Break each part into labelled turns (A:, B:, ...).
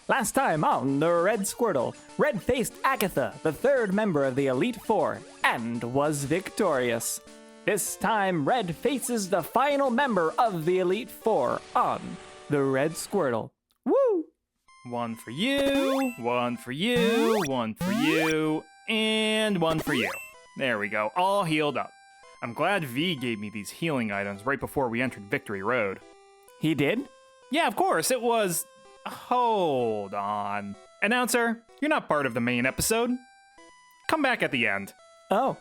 A: Last time on the Red Squirtle, Red faced Agatha, the third member of the Elite Four, and was victorious. This time, Red faces the final member of the Elite Four on the Red Squirtle. Woo!
B: One for you, one for you, one for you, and one for you. There we go, all healed up. I'm glad V gave me these healing items right before we entered Victory Road.
A: He did?
B: Yeah, of course, it was... Hold on. Announcer, you're not part of the main episode. Come back at the end.
A: Oh,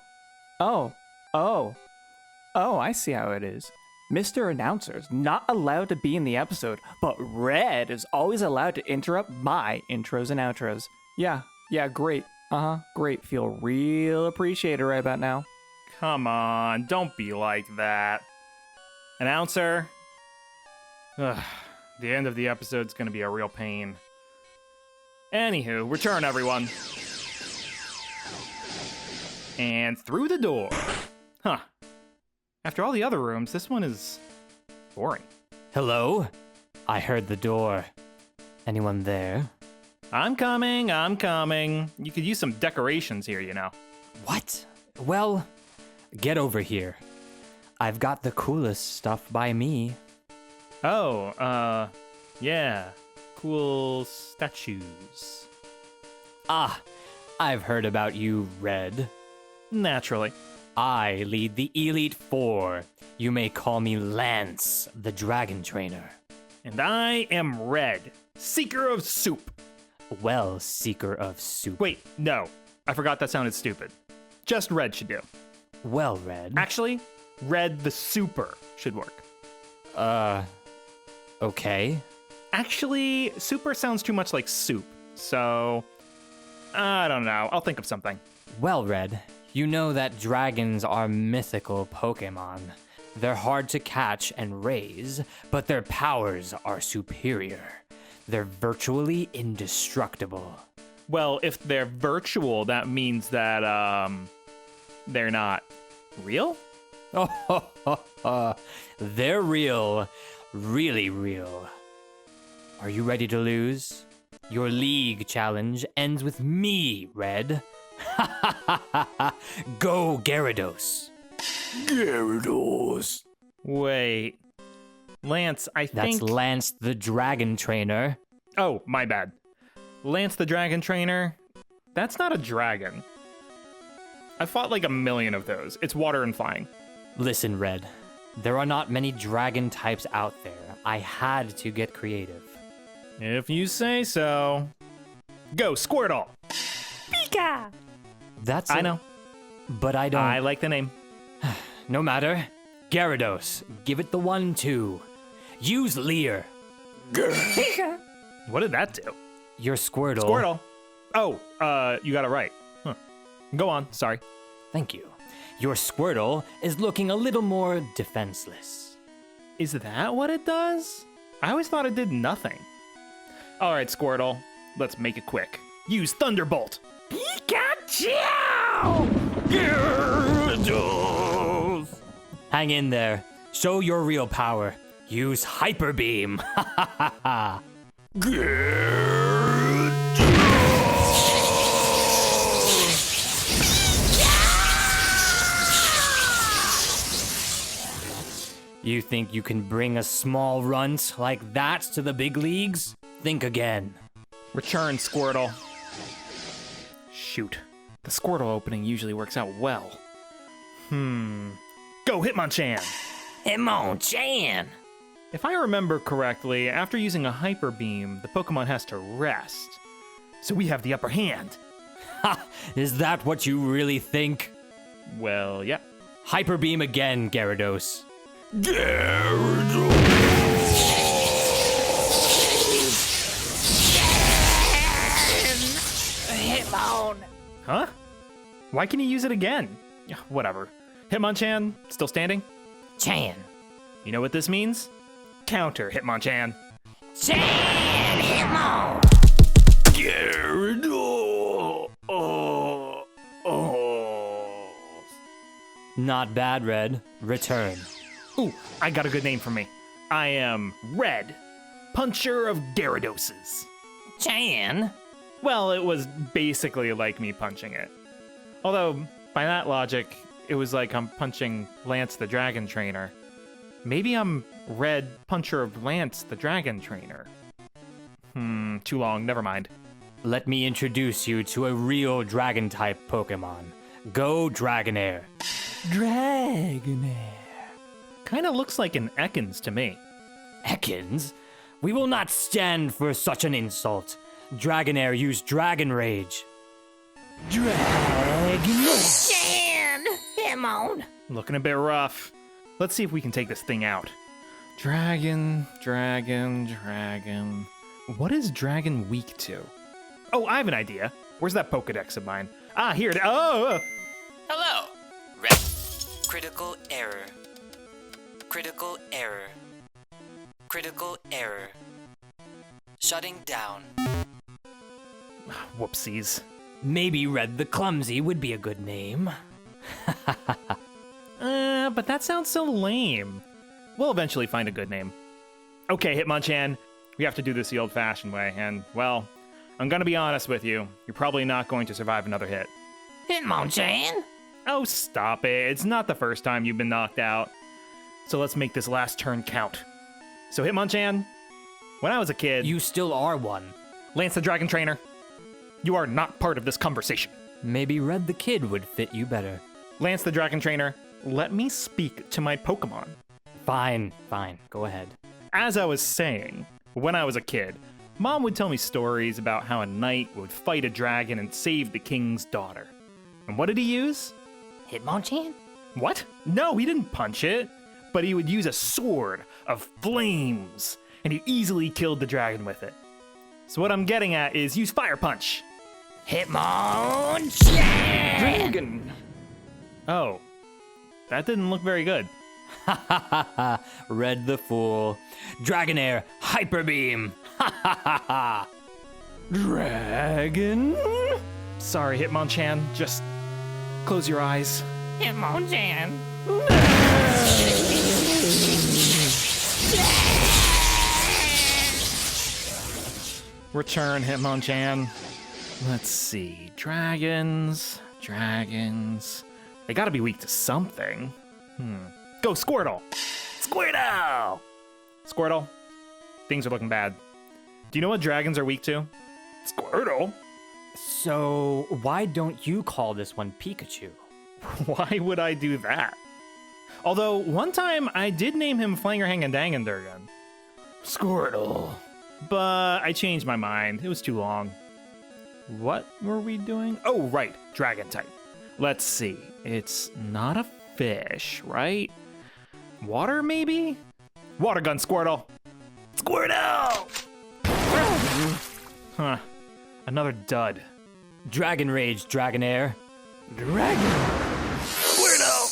A: I see how it is. Mr. Announcer's not allowed to be in the episode, but Red is always allowed to interrupt my intros and outros. Yeah, great. Great. Feel real appreciated right about now.
B: Come on, don't be like that. Announcer. Ugh, the end of the episode's gonna be a real pain. Anywho, return everyone. And through the door. Huh. After all the other rooms, this one is boring.
C: Hello? I heard the door. Anyone there?
B: I'm coming. You could use some decorations here, you know.
C: What? Well, get over here. I've got the coolest stuff by me.
B: Oh, yeah. Cool statues.
C: Ah, I've heard about you, Red.
B: Naturally.
C: I lead the Elite Four. You may call me Lance, the Dragon Trainer.
B: And I am Red, Seeker of Soup.
C: Well, Seeker of Soup.
B: Wait, no. I forgot that sounded stupid. Just Red should do.
C: Well, Red.
B: Actually, Red the Super should work.
C: Okay.
B: Actually, Super sounds too much like soup, so... I don't know. I'll think of something.
C: Well, Red, you know that dragons are mythical Pokemon. They're hard to catch and raise, but their powers are superior. They're virtually indestructible.
B: Well, if they're virtual, that means that, they're not real?
C: They're real. Really real. Are you ready to lose? Your league challenge ends with me, Red. Go, Gyarados. Gyarados.
B: Wait. Lance, I think...
C: That's Lance the Dragon Trainer.
B: Oh, my bad. Lance the Dragon Trainer? That's not a dragon. I fought like a million of those. It's water and flying.
C: Listen, Red. There are not many dragon types out there. I had to get creative.
B: If you say so. Go, Squirtle! Pika! I know.
C: But I don't...
B: I like the name.
C: No matter. Gyarados, give it the 1-2. Use Leer.
B: What did that do?
C: Your Squirtle.
B: Squirtle! Oh, you got it right. Huh. Go on, sorry.
C: Thank you. Your Squirtle is looking a little more defenseless.
B: Is that what it does? I always thought it did nothing. Alright, Squirtle. Let's make it quick. Use Thunderbolt! Pikachu!
C: Gyarados! Hang in there. Show your real power. Use Hyper Beam. You think you can bring a small runt like that to the big leagues? Think again.
B: Return, Squirtle. Shoot. The Squirtle opening usually works out well. Go, Hitmonchan!
C: Hitmonchan!
B: If I remember correctly, after using a Hyper Beam, the Pokemon has to rest. So we have the upper hand.
C: Ha! Is that what you really think?
B: Well, yeah.
C: Hyper Beam again, Gyarados.
A: Hitmon!
B: Huh? Why can you use it again? Yeah, whatever. Hitmonchan, still standing?
C: Chan.
B: You know what this means? Counter, Hitmonchan.
C: Chan! Hitmon!
B: Gyarados!
C: Not bad, Red. Return.
B: Ooh, I got a good name for me. I am Red, Puncher of Gyaradoses.
C: Chan?
B: Well, it was basically like me punching it. Although, by that logic, it was like I'm punching Lance the Dragon Trainer. Maybe I'm Red Puncher of Lance the Dragon Trainer. Too long, never mind.
C: Let me introduce you to a real dragon-type Pokemon. Go Dragonair.
A: Dragonair.
B: Kinda looks like an Ekans to me.
C: Ekans? We will not stand for such an insult. Dragonair used Dragon Rage.
A: Dragonair.
C: Chan! Come on.
B: Looking a bit rough. Let's see if we can take this thing out. Dragon. What is Dragon weak to? Oh, I have an idea. Where's that Pokedex of mine? Ah, here it is. Oh!
C: Hello. Red. Critical error. Critical error. Critical error. Shutting down.
B: Whoopsies.
C: Maybe Red the Clumsy would be a good name.
B: But that sounds so lame. We'll eventually find a good name. Okay, Hitmonchan, we have to do this the old-fashioned way, and, well, I'm gonna be honest with you. You're probably not going to survive another hit.
C: Hitmonchan?
B: Oh, stop it. It's not the first time you've been knocked out. So let's make this last turn count. So, Hitmonchan, when I was a kid...
C: You still are one.
B: Lance the Dragon Trainer, you are not part of this conversation.
C: Maybe Red the Kid would fit you better.
B: Lance the Dragon Trainer, let me speak to my Pokemon.
C: Fine. Go ahead.
B: As I was saying, when I was a kid, Mom would tell me stories about how a knight would fight a dragon and save the king's daughter. And what did he use?
C: Hitmonchan?
B: What? No, he didn't punch it. But he would use a sword of flames, and he easily killed the dragon with it. So what I'm getting at is use Fire Punch.
C: Hitmonchan!
A: Dragon.
B: Oh, that didn't look very good.
C: Ha ha ha ha! Red the Fool. Dragonair, Hyper Beam! Ha ha ha ha!
A: Dragon.
B: Sorry, Hitmonchan, just close your eyes.
C: Hitmonchan!
B: Return, Hitmonchan. Let's see. Dragons. They gotta be weak to something. Go, Squirtle! Squirtle! Squirtle, things are looking bad. Do you know what dragons are weak to? Squirtle?
C: So, why don't you call this one Pikachu?
B: Why would I do that? Although, one time I did name him Flangerhangendangandurgan.
A: Squirtle.
B: But I changed my mind. It was too long. What were we doing? Oh, right. Dragon type. Let's see. It's not a fish, right? Water, maybe? Water gun, Squirtle. Squirtle! Huh. Another dud.
C: Dragon Rage, Dragonair.
A: Dragon.
B: Squirtle!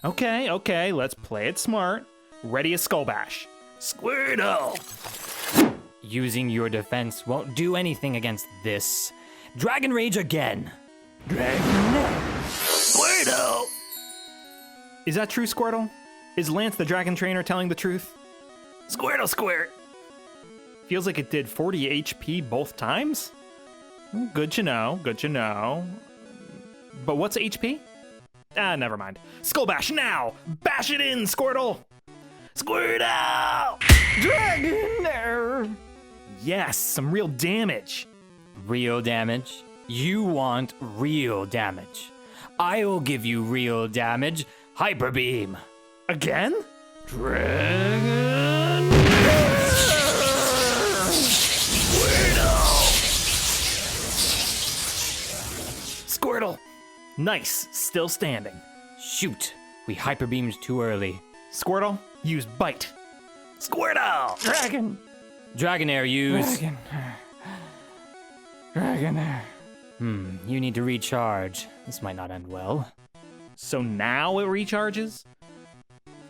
B: Okay. Let's play it smart. Ready as Skull Bash. Squirtle!
C: Using your defense won't do anything against this. Dragon Rage again.
A: Dragon.
B: Squirtle! Is that true, Squirtle? Is Lance the Dragon Trainer telling the truth? Squirtle squirt! Feels like it did 40 HP both times? Good to know. But what's HP? Never mind. Skull Bash now! Bash it in, Squirtle! Squirtle!
A: Dragonair.
B: Yes, some real damage.
C: Real damage? You want real damage. I'll give you real damage. Hyper Beam.
B: Again?
A: Dragon.
B: Squirtle! Nice, still standing.
C: Shoot, we Hyper Beamed too early.
B: Squirtle, use Bite. Squirtle!
A: Dragon.
C: Dragonair, use.
A: Dragonair.
C: You need to recharge. This might not end well.
B: So now it recharges?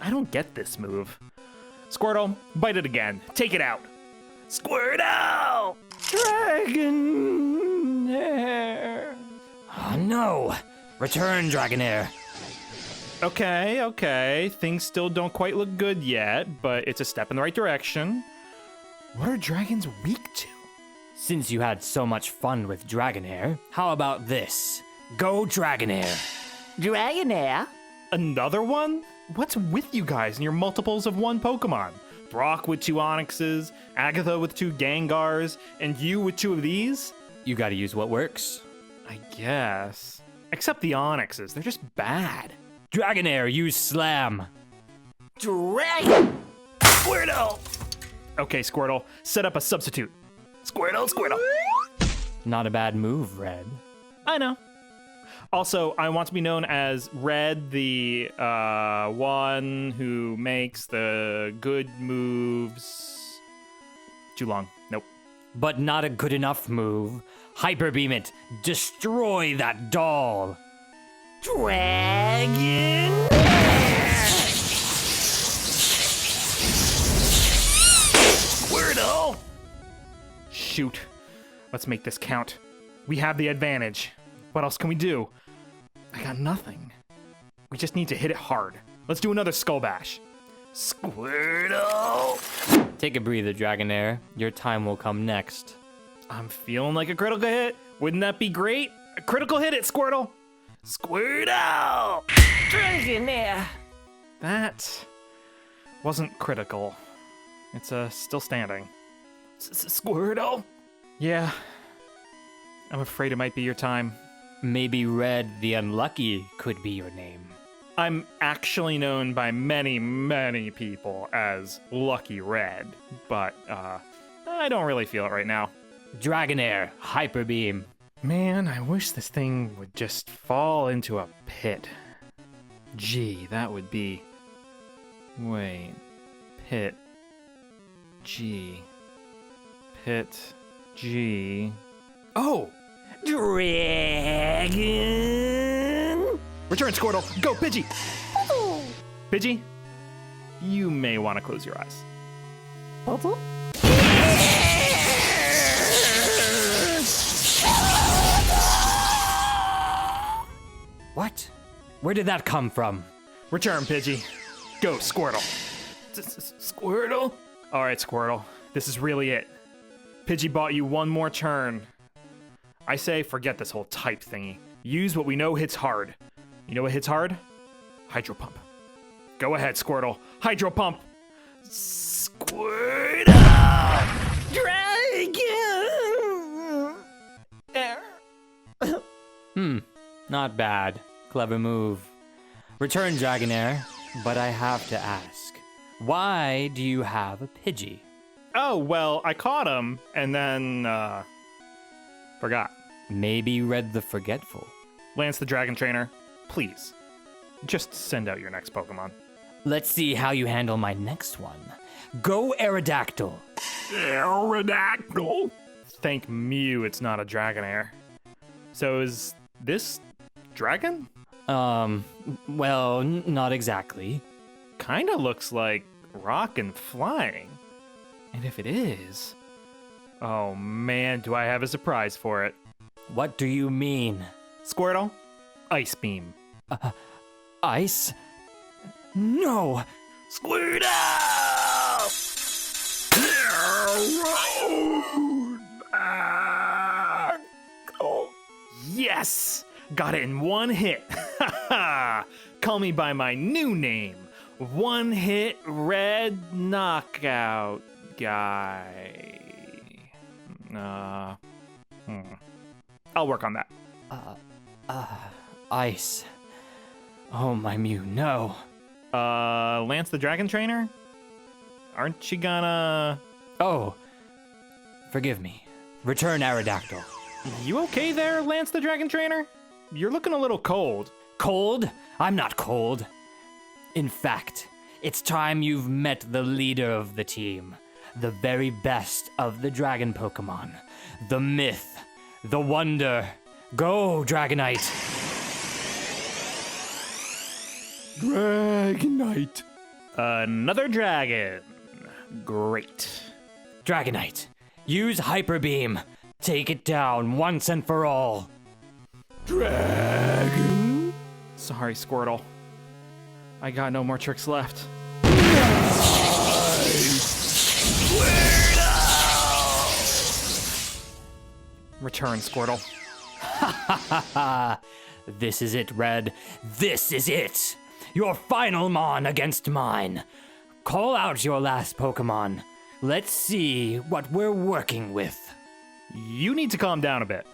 B: I don't get this move. Squirtle, bite it again. Take it out. Squirtle!
A: Dragonair.
C: Oh no! Return, Dragonair.
B: Okay. Things still don't quite look good yet, but it's a step in the right direction. What are dragons weak to?
C: Since you had so much fun with Dragonair, how about this? Go Dragonair!
A: Dragonair?
B: Another one? What's with you guys and your multiples of one Pokemon? Brock with 2 Onixes, Agatha with 2 Gengars, and you with 2 of these?
C: You gotta use what works.
B: I guess. Except the Onixes, they're just bad.
C: Dragonair, use Slam!
A: Dragon!
B: Squirtle! Okay, Squirtle, set up a substitute. Squirtle!
C: Not a bad move, Red.
B: I know. Also, I want to be known as Red, the one who makes the good moves. Too long. Nope.
C: But not a good enough move. Hyper Beam it! Destroy that doll!
A: Dragon!
B: Squirtle! Shoot. Let's make this count. We have the advantage. What else can we do? I got nothing. We just need to hit it hard. Let's do another Skull Bash. Squirtle!
C: Take a breather, Dragonair. Your time will come next.
B: I'm feeling like a critical hit. Wouldn't that be great? A critical hit it, Squirtle! Squirtle!
A: Dragonair!
B: That wasn't critical. It's still standing. Squirtle? Yeah. I'm afraid it might be your time.
C: Maybe Red the Unlucky could be your name.
B: I'm actually known by many, many people as Lucky Red, but I don't really feel it right now.
C: Dragonair, Hyper Beam.
B: Man, I wish this thing would just fall into a pit. Gee, that would be... Wait. Pit. G. Pit. G. Oh!
A: Dragon!
B: Return, Squirtle! Go, Pidgey! Pidgey, you may want to close your eyes.
C: What? Where did that come from?
B: Return, Pidgey. Go, Squirtle. Squirtle? All right, Squirtle. This is really it. Pidgey bought you one more turn. I say forget this whole type thingy. Use what we know hits hard. You know what hits hard? Hydro Pump. Go ahead, Squirtle. Hydro Pump. Squirtle!
A: Dragon!
C: Not bad. Clever move. Return, Dragonair, but I have to ask. Why do you have a Pidgey?
B: Oh, well, I caught him and then, forgot.
C: Maybe Red the Forgetful.
B: Lance the Dragon Trainer, please, just send out your next Pokemon.
C: Let's see how you handle my next one. Go Aerodactyl.
B: Aerodactyl? Thank Mew it's not a Dragonair. So is this dragon?
C: Well, not exactly.
B: Kinda looks like rock and flying. And if it is, oh man, do I have a surprise for it.
C: What do you mean?
B: Squirtle, Ice Beam.
C: Ice? No!
B: Squirtle! Yes! Got it in one hit. Call me by my new name. One hit red knockout guy. I'll work on that.
C: Ice. Oh, my Mew, no.
B: Lance the Dragon Trainer? Aren't you gonna...
C: Oh. Forgive me. Return Aerodactyl.
B: You okay there, Lance the Dragon Trainer? You're looking a little cold.
C: Cold? I'm not cold. In fact, it's time you've met the leader of the team. The very best of the dragon Pokemon. The myth. The wonder. Go, Dragonite!
B: Dragonite. Another dragon. Great.
C: Dragonite, use Hyper Beam. Take it down once and for all.
B: Dragon? Sorry, Squirtle. I got no more tricks left. Return, Squirtle.
C: This is it, Red. This is it. Your final mon against mine. Call out your last Pokemon. Let's see what we're working with.
B: You need to calm down a bit.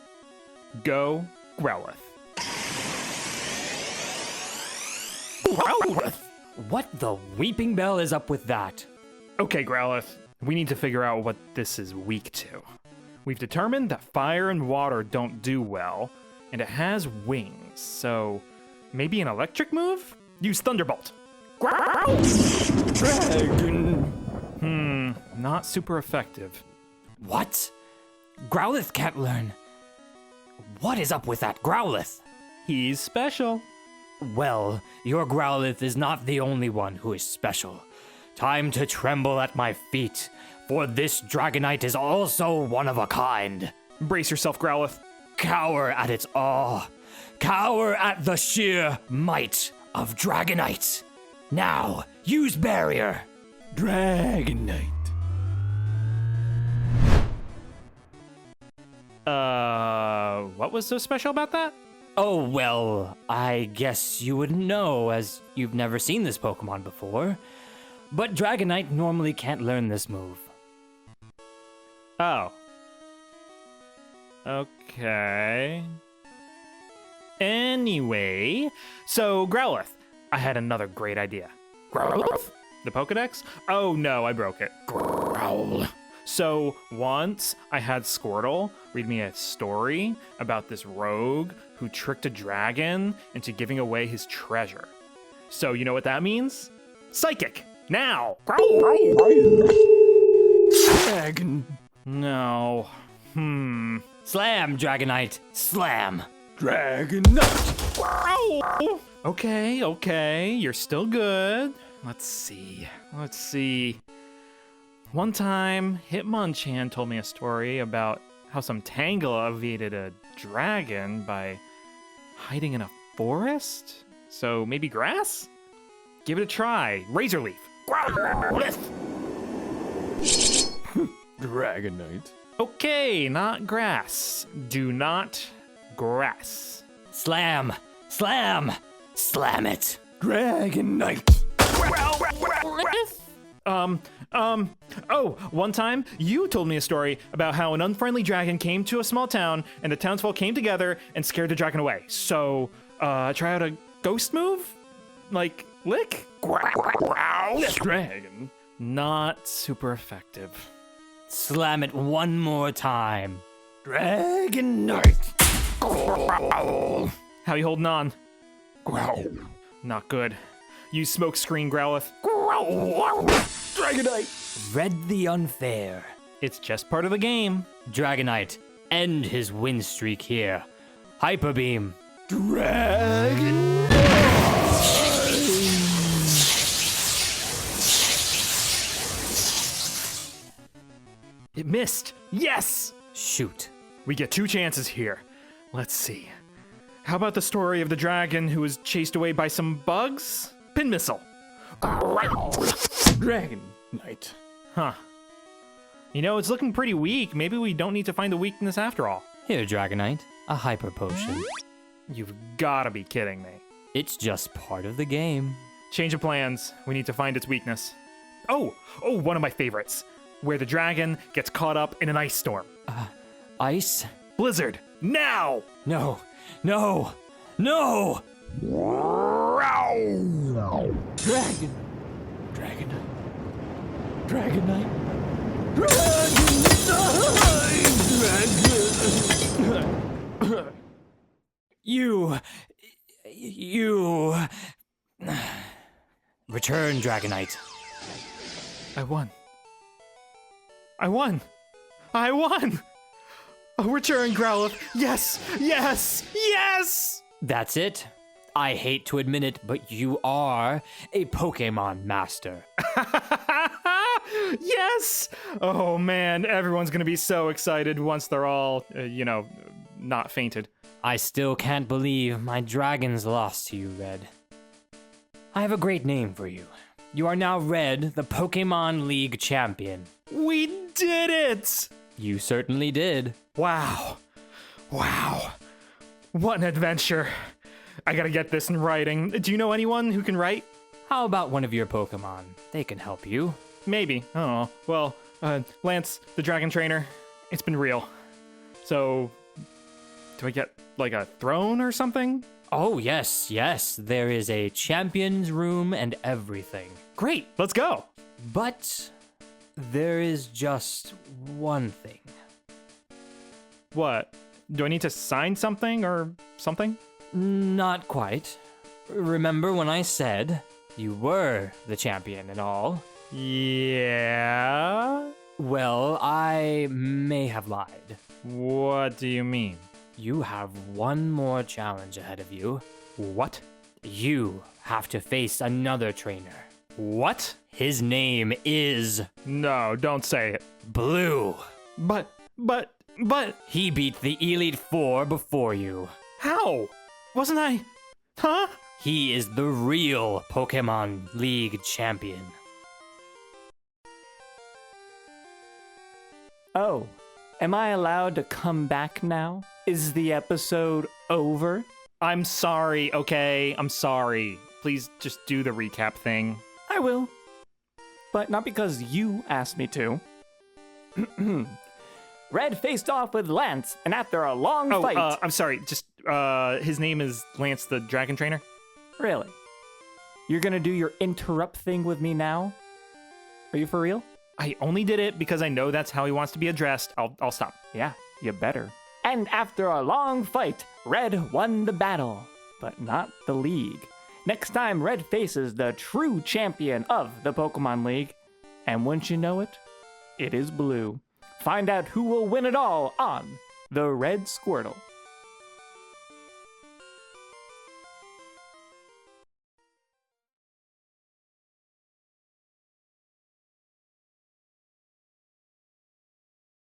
B: Go, Growlithe.
C: Growlithe! What the weeping bell is up with that?
B: Okay, Growlithe, we need to figure out what this is weak to. We've determined that fire and water don't do well, and it has wings, so maybe an electric move? Use Thunderbolt.
C: Dragon!
B: Not super effective.
C: What? Growlithe can't learn. What is up with that Growlithe?
B: He's special.
C: Well, your Growlithe is not the only one who is special. Time to tremble at my feet, for this Dragonite is also one of a kind.
B: Brace yourself, Growlithe.
C: Cower at its awe. Cower at the sheer might of Dragonite. Now, use Barrier.
A: Dragonite.
B: What was so special about that?
C: Oh, well, I guess you wouldn't know as you've never seen this Pokemon before. But Dragonite normally can't learn this move.
B: Oh. Okay. Anyway, so Growlithe, I had another great idea. Growlithe? The Pokedex? Oh no, I broke it. Growl. So once I had Squirtle read me a story about this rogue who tricked a dragon into giving away his treasure. So you know what that means? Psychic! Now!
A: Dragon.
B: No.
C: Slam, Dragonite! Slam!
A: Dragonite.
B: Okay, you're still good. Let's see. One time, Hitmonchan told me a story about how some Tangela evaded a dragon by hiding in a forest? So maybe grass? Give it a try. Razor Leaf.
A: Dragonite.
B: Okay, not grass. Do not grass.
C: Slam! Slam! Slam it!
A: Dragonite.
B: One time you told me a story about how an unfriendly dragon came to a small town and the townsfolk came together and scared the dragon away. So, try out a ghost move? Like, lick?
A: Dragon.
B: Not super effective.
C: Slam it one more time.
A: Dragonite.
B: How you holding on?
A: Growl.
B: Not good. Use smoke screen, Growlithe.
A: Dragonite.
C: Red the unfair.
B: It's just part of the game.
C: Dragonite, end his win streak here. Hyper Beam.
A: Dragon.
B: It missed. Yes!
C: Shoot.
B: We get 2 chances here. Let's see. How about the story of the dragon who was chased away by some bugs? Pin missile.
A: Dragonite.
B: Huh. You know, it's looking pretty weak. Maybe we don't need to find the weakness after all.
C: Here, Dragonite, a hyper potion.
B: You've gotta be kidding me.
C: It's just part of the game.
B: Change of plans. We need to find its weakness. Oh, one of my favorites. Where the dragon gets caught up in an ice storm.
C: Ice?
B: Blizzard, now!
C: No, no, no!
A: Dragon. Dragonite. Dragonite. Dragonite.
C: You. Return, Dragonite.
B: I won. A return, Growlithe. Yes!
C: That's it. I hate to admit it, but you are a Pokemon master.
B: Yes! Oh man, everyone's gonna be so excited once they're all, not fainted.
C: I still can't believe my dragons lost to you, Red. I have a great name for you. You are now Red, the Pokemon League champion.
B: We did it!
C: You certainly did.
B: Wow. Wow. What an adventure. I gotta get this in writing. Do you know anyone who can write?
C: How about one of your Pokemon? They can help you.
B: Maybe. Oh, well, Lance, the dragon trainer, it's been real. So, do I get, like, a throne or something?
C: Oh, yes, yes. There is a champion's room and everything.
B: Great, let's go.
C: But there is just one thing.
B: What? Do I need to sign something or something?
C: Not quite. Remember when I said you were the champion and all?
B: Yeah?
C: Well, I may have lied.
B: What do you mean?
C: You have one more challenge ahead of you.
B: What?
C: You have to face another trainer.
B: What?
C: His name is
B: No, don't say it.
C: Blue.
B: But,
C: He beat the Elite Four before you.
B: how? Wasn't I? Huh?
C: He is the real Pokemon League champion.
A: Oh, am I allowed to come back now? Is the episode over?
B: I'm sorry, okay? I'm sorry. Please just do the recap thing.
A: I will. But not because you asked me to. Red faced off with Lance, and after a long fight...
B: I'm sorry. Just, his name is Lance the Dragon Trainer?
A: Really? You're gonna do your interrupt thing with me now? Are you for real?
B: I only did it because I know that's how he wants to be addressed. I'll stop.
A: Yeah, you better. And after a long fight, Red won the battle, but not the league. Next time, Red faces the true champion of the Pokemon League. And wouldn't you know it, it is Blue. Find out who will win it all on the Red Squirtle.